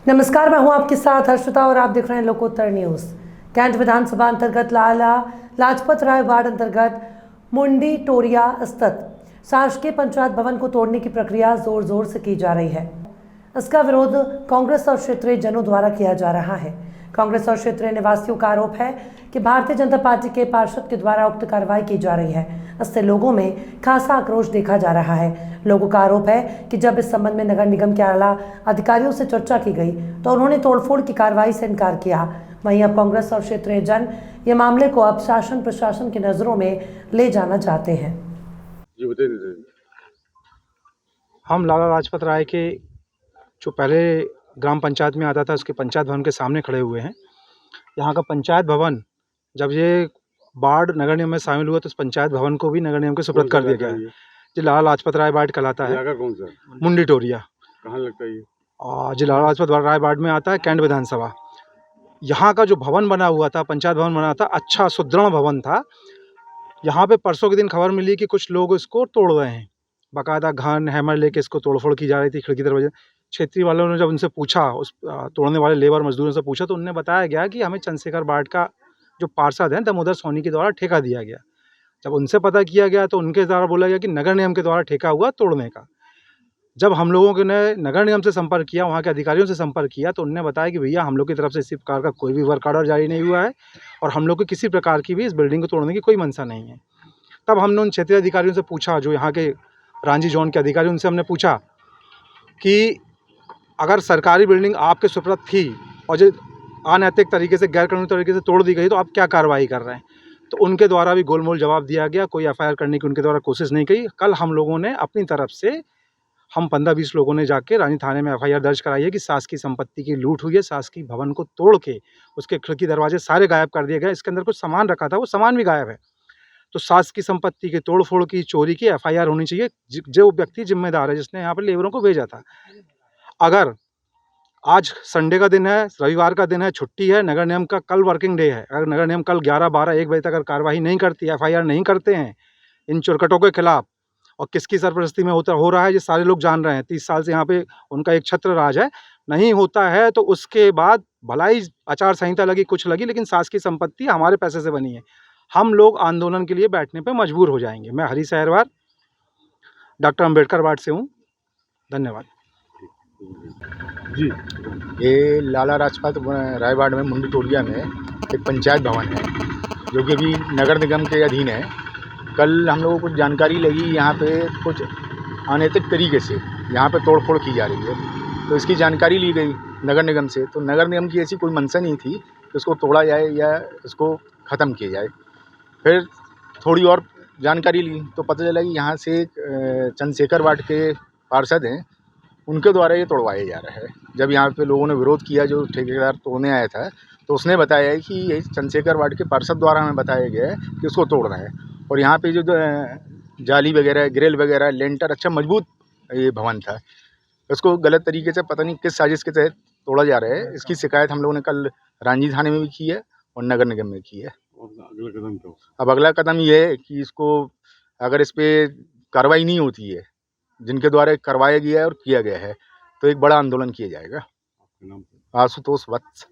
नमस्कार, मैं हूं आपके साथ हर्षिता और आप देख रहे हैं लोकोत्तर न्यूज। कैंट विधानसभा अंतर्गत लाला लाजपत राय वार्ड अंतर्गत मुंडी टोरिया स्थित शासकीय पंचायत भवन को तोड़ने की प्रक्रिया जोर जोर से की जा रही है। इसका विरोध कांग्रेस और क्षेत्रीय जनों द्वारा किया जा रहा है। कांग्रेस और क्षेत्रीय निवासियों का आरोप है कि भारतीय जनता पार्टी के पार्षद के द्वारा उक्त कार्रवाई की जा रही है। इससे लोगों में खासा आक्रोश देखा जा रहा है। लोगों का आरोप है कि जब इस संबंध में नगर निगम के आला अधिकारियों से चर्चा की गई तो उन्होंने तोड़फोड़ की कार्रवाई से इनकार किया। वहीं अब कांग्रेस और क्षेत्रीय जन ये मामले को अब शासन प्रशासन की नजरों में ले जाना चाहते हैं। हम लाला लाजपत राय के जो पहले ग्राम पंचायत में आता था उसके पंचायत भवन के सामने खड़े हुए हैं। यहाँ का पंचायत भवन जब ये वार्ड नगर निगम में शामिल हुआ तो उस पंचायत भवन को भी नगर निगम के सुपुर्द कर दिया गया है। जी लाला लाजपत राय वार्ड कहलाता है। कौन सा? मुंडी टोरिया कहाँ लगता है ये? जी लाला लाजपत राय वार्ड में आता है। कैंट विधानसभा। यहाँ का जो भवन बना हुआ था, पंचायत भवन बना था, अच्छा सुदृढ़ भवन था। यहाँ पे परसों के दिन खबर मिली कि कुछ लोग इसको तोड़ रहे हैं। बाकायदा घन हैमर लेके इसको तोड़फोड़ की जा रही थी, खिड़की दरवाजे। क्षेत्रीय वालों ने जब उनसे पूछा, उस तोड़ने वाले लेबर मजदूरों से पूछा तो उन्हें बताया गया कि हमें चंद्रशेखर वार्ड का जो पार्षद हैं दामोदर सोनी के द्वारा ठेका दिया गया। जब उनसे पता किया गया तो उनके द्वारा बोला गया कि नगर निगम के द्वारा ठेका हुआ तोड़ने का। जब हम लोगों ने नगर निगम से संपर्क किया, वहाँ के अधिकारियों से संपर्क किया तो उन्होंने बताया कि भैया हम लोग की तरफ से इसी प्रकार का कोई भी वर्क ऑर्डर जारी नहीं हुआ है और हम लोग को किसी प्रकार की भी इस बिल्डिंग को तोड़ने की कोई मंशा नहीं है। तब हमने उन क्षेत्रीय अधिकारियों से पूछा, जो यहाँ के रांझी जोन के अधिकारी, उनसे हमने पूछा कि अगर सरकारी बिल्डिंग आपके सुपुर्द थी और जो अनैतिक तरीके से, गैर कानूनी तरीके से तोड़ दी गई तो आप क्या कार्रवाई कर रहे हैं। तो उनके द्वारा भी गोलमोल जवाब दिया गया, कोई एफआईआर करने की उनके द्वारा कोशिश नहीं की। कल हम लोगों ने अपनी तरफ से, हम 15-20 लोगों ने जाके रानी थाने में एफआईआर दर्ज कराई है कि शासकीय संपत्ति की लूट हुई है। शासकीय भवन को तोड़ के उसके खिड़की दरवाजे सारे गायब कर दिए गए। इसके अंदर कुछ सामान रखा था, वो सामान भी गायब है। तो शासकीय संपत्ति की तोड़फोड़ की, चोरी की एफआईआर होनी चाहिए। जो व्यक्ति जिम्मेदार है, जिसने यहाँ पर लेबरों को भेजा था। अगर आज संडे का दिन है, रविवार का दिन है, छुट्टी है, नगर निगम का कल वर्किंग डे है, अगर नगर निगम कल 11, 12, 1 बजे तक अगर कार्रवाई नहीं करती, एफआईआर नहीं करते हैं इन चोरकटों के खिलाफ, और किसकी सरपरस्ती में हो रहा है ये सारे लोग जान रहे हैं। 30 साल से यहाँ पे उनका एक छत्र राज है। नहीं होता है तो उसके बाद भलाई आचार संहिता लगी, कुछ लगी, लेकिन शासकीय संपत्ति हमारे पैसे से बनी है। हम लोग आंदोलन के लिए बैठने पर मजबूर हो जाएंगे। मैं हरी सहरवार, डॉक्टर अम्बेडकर वार्ड से हूँ। धन्यवाद जी। ये लाला लाजपत राय वार्ड में मुंडी टोरिया में एक पंचायत भवन है जो कि अभी नगर निगम के अधीन है। कल हम लोगों को जानकारी लगी यहाँ पे कुछ अनैतिक तरीके से यहाँ पे तोड़फोड़ की जा रही है, तो इसकी जानकारी ली गई नगर निगम से। तो नगर निगम की ऐसी कोई मंशा नहीं थी कि उसको तोड़ा जाए या इसको ख़त्म किया जाए। फिर थोड़ी और जानकारी ली तो पता चला कि यहाँ से एक चंद्रशेखर वार्ड के पार्षद हैं, उनके द्वारा ये तोड़वाया जा रहा है। जब यहाँ पे लोगों ने विरोध किया, जो ठेकेदार तोड़ने आया था, तो उसने बताया है कि ये चंद्रशेखर वार्ड के पार्षद द्वारा हमें बताया गया है कि उसको तोड़ना है। और यहाँ पे जो जाली वगैरह, ग्रिल वगैरह, लेंटर अच्छा मजबूत ये भवन था, उसको गलत तरीके से पता नहीं किस साजिश के तहत तोड़ा जा रहा है। इसकी शिकायत हम लोगों ने कल रांझी थाने में भी की है और नगर निगम में की है। अगला कदम क्या? अब अगला कदम ये है कि इसको, अगर इस पर कार्रवाई नहीं होती है जिनके द्वारा करवाया गया है और किया गया है, तो एक बड़ा आंदोलन किया जाएगा। आपके नाम? आशुतोष वत्स।